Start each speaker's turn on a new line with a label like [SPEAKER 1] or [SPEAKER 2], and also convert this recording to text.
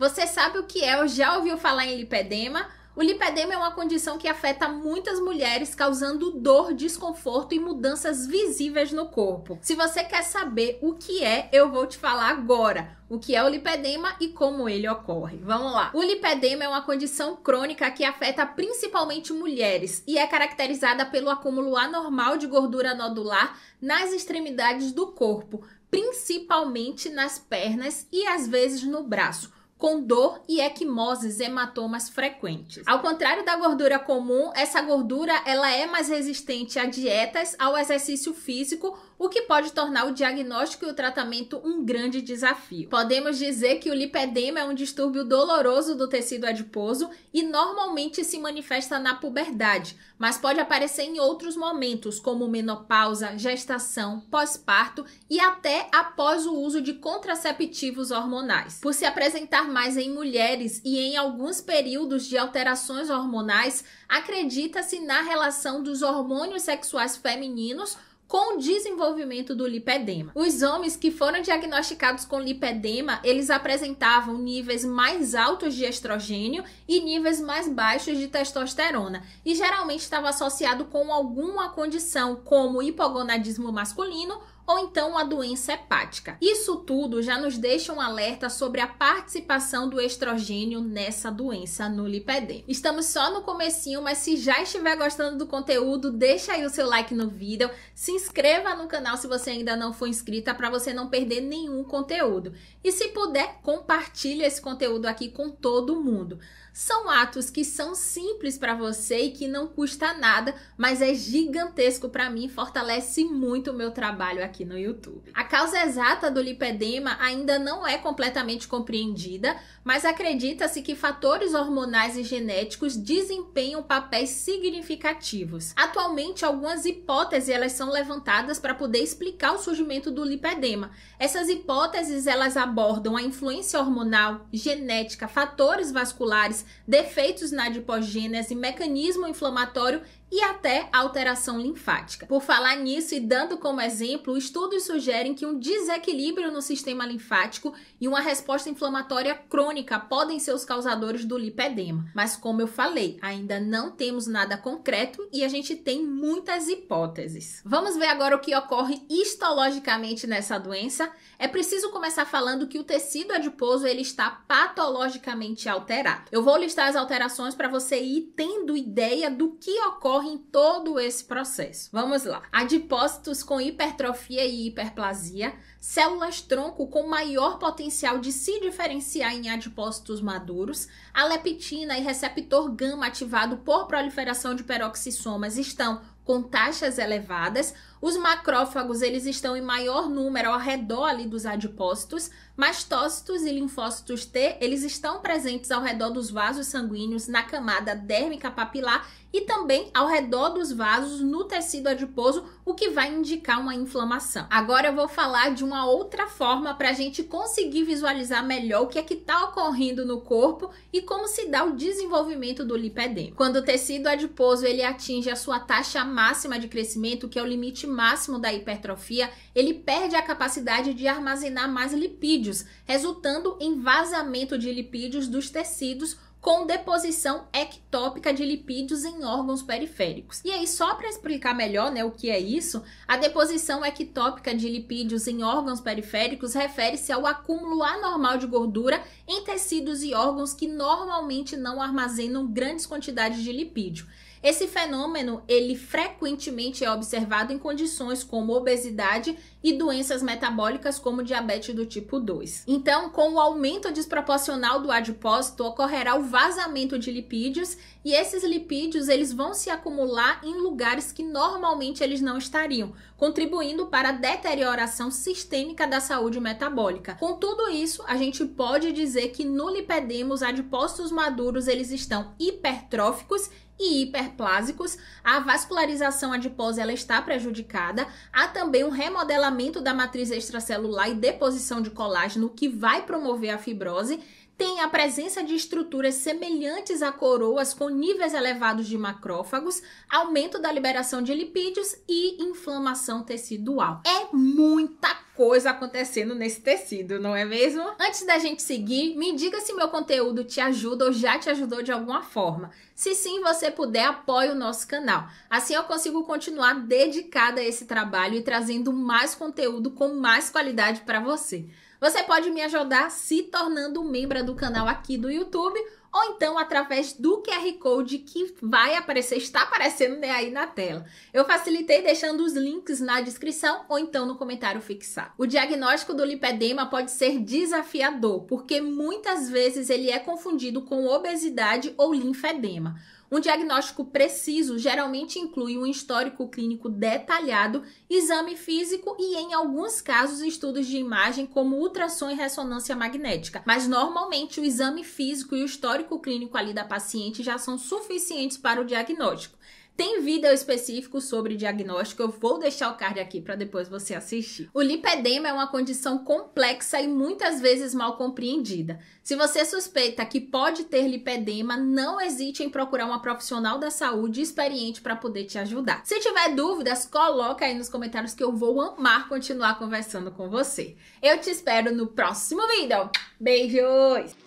[SPEAKER 1] Você sabe o que é ou já ouviu falar em lipedema? O lipedema é uma condição que afeta muitas mulheres, causando dor, desconforto e mudanças visíveis no corpo. Se você quer saber o que é, eu vou te falar agora. O que é o lipedema e como ele ocorre. Vamos lá. O lipedema é uma condição crônica que afeta principalmente mulheres e é caracterizada pelo acúmulo anormal de gordura nodular nas extremidades do corpo, principalmente nas pernas e às vezes no braço, com dor e equimoses, hematomas frequentes. Ao contrário da gordura comum, essa gordura ela é mais resistente a dietas, ao exercício físico, o que pode tornar o diagnóstico e o tratamento um grande desafio. Podemos dizer que o lipedema é um distúrbio doloroso do tecido adiposo e normalmente se manifesta na puberdade, mas pode aparecer em outros momentos, como menopausa, gestação, pós-parto e até após o uso de contraceptivos hormonais. Por se apresentar mais em mulheres e em alguns períodos de alterações hormonais, acredita-se na relação dos hormônios sexuais femininos com o desenvolvimento do lipedema. Os homens que foram diagnosticados com lipedema, eles apresentavam níveis mais altos de estrogênio e níveis mais baixos de testosterona, e geralmente estava associado com alguma condição, como hipogonadismo masculino ou então uma doença hepática. Isso tudo já nos deixa um alerta sobre a participação do estrogênio nessa doença no lipedema. Estamos só no comecinho, mas se já estiver gostando do conteúdo, deixa aí o seu like no vídeo, se inscreva no canal se você ainda não for inscrita para você não perder nenhum conteúdo. E se puder, compartilhe esse conteúdo aqui com todo mundo. São atos que são simples para você e que não custa nada, mas é gigantesco para mim e fortalece muito o meu trabalho aqui no YouTube. A causa exata do lipedema ainda não é completamente compreendida, mas acredita-se que fatores hormonais e genéticos desempenham papéis significativos. Atualmente, algumas hipóteses elas são levantadas para poder explicar o surgimento do lipedema. Essas hipóteses elas abordam a influência hormonal, genética, fatores vasculares, defeitos na adipogênese, mecanismo inflamatório e até alteração linfática. Por falar nisso e dando como exemplo, estudos sugerem que um desequilíbrio no sistema linfático e uma resposta inflamatória crônica podem ser os causadores do lipedema. Mas como eu falei, ainda não temos nada concreto e a gente tem muitas hipóteses. Vamos ver agora o que ocorre histologicamente nessa doença. É preciso começar falando que o tecido adiposo ele está patologicamente alterado. Eu vou listar as alterações para você ir tendo ideia do que ocorre em todo esse processo. Vamos lá. Adipócitos com hipertrofia e hiperplasia, células tronco com maior potencial de se diferenciar em adipócitos maduros, a leptina e receptor gama ativado por proliferação de peroxissomas estão com taxas elevadas, os macrófagos eles estão em maior número ao redor ali dos adipócitos, mastócitos e linfócitos T eles estão presentes ao redor dos vasos sanguíneos na camada dérmica papilar e também ao redor dos vasos no tecido adiposo, o que vai indicar uma inflamação. Agora eu vou falar de uma outra forma para a gente conseguir visualizar melhor o que é que está ocorrendo no corpo e como se dá o desenvolvimento do lipedema. Quando o tecido adiposo ele atinge a sua taxa máxima de crescimento, que é o limite máximo da hipertrofia, ele perde a capacidade de armazenar mais lipídios, resultando em vazamento de lipídios dos tecidos com deposição ectópica de lipídios em órgãos periféricos. E aí, só para explicar melhor, né, o que é isso, a deposição ectópica de lipídios em órgãos periféricos refere-se ao acúmulo anormal de gordura em tecidos e órgãos que normalmente não armazenam grandes quantidades de lipídio. Esse fenômeno, ele frequentemente é observado em condições como obesidade e doenças metabólicas como diabetes do tipo 2. Então, com o aumento desproporcional do adipócito, ocorrerá o vazamento de lipídios e esses lipídios eles vão se acumular em lugares que normalmente eles não estariam, contribuindo para a deterioração sistêmica da saúde metabólica. Com tudo isso, a gente pode dizer que no lipedema os adipócitos maduros eles estão hipertróficos e hiperplásicos, a vascularização adiposa ela está prejudicada, há também um remodelamento da matriz extracelular e deposição de colágeno que vai promover a fibrose, tem a presença de estruturas semelhantes a coroas com níveis elevados de macrófagos, aumento da liberação de lipídios e inflamação tecidual. É muita coisa acontecendo nesse tecido, não é mesmo? Antes da gente seguir, me diga se meu conteúdo te ajuda ou já te ajudou de alguma forma. Se sim, você puder, apoie o nosso canal. Assim eu consigo continuar dedicada a esse trabalho e trazendo mais conteúdo com mais qualidade para você. Você pode me ajudar se tornando membro do canal aqui do YouTube ou então através do QR Code que vai aparecer, está aparecendo aí na tela. Eu facilitei deixando os links na descrição ou então no comentário fixado. O diagnóstico do lipedema pode ser desafiador, porque muitas vezes ele é confundido com obesidade ou linfedema. Um diagnóstico preciso geralmente inclui um histórico clínico detalhado, exame físico e, em alguns casos, estudos de imagem como ultrassom e ressonância magnética. Mas, normalmente, o exame físico e o histórico clínico ali da paciente já são suficientes para o diagnóstico. Tem vídeo específico sobre diagnóstico, eu vou deixar o card aqui para depois você assistir. O lipedema é uma condição complexa e muitas vezes mal compreendida. Se você suspeita que pode ter lipedema, não hesite em procurar uma profissional da saúde experiente para poder te ajudar. Se tiver dúvidas, coloca aí nos comentários que eu vou amar continuar conversando com você. Eu te espero no próximo vídeo. Beijos!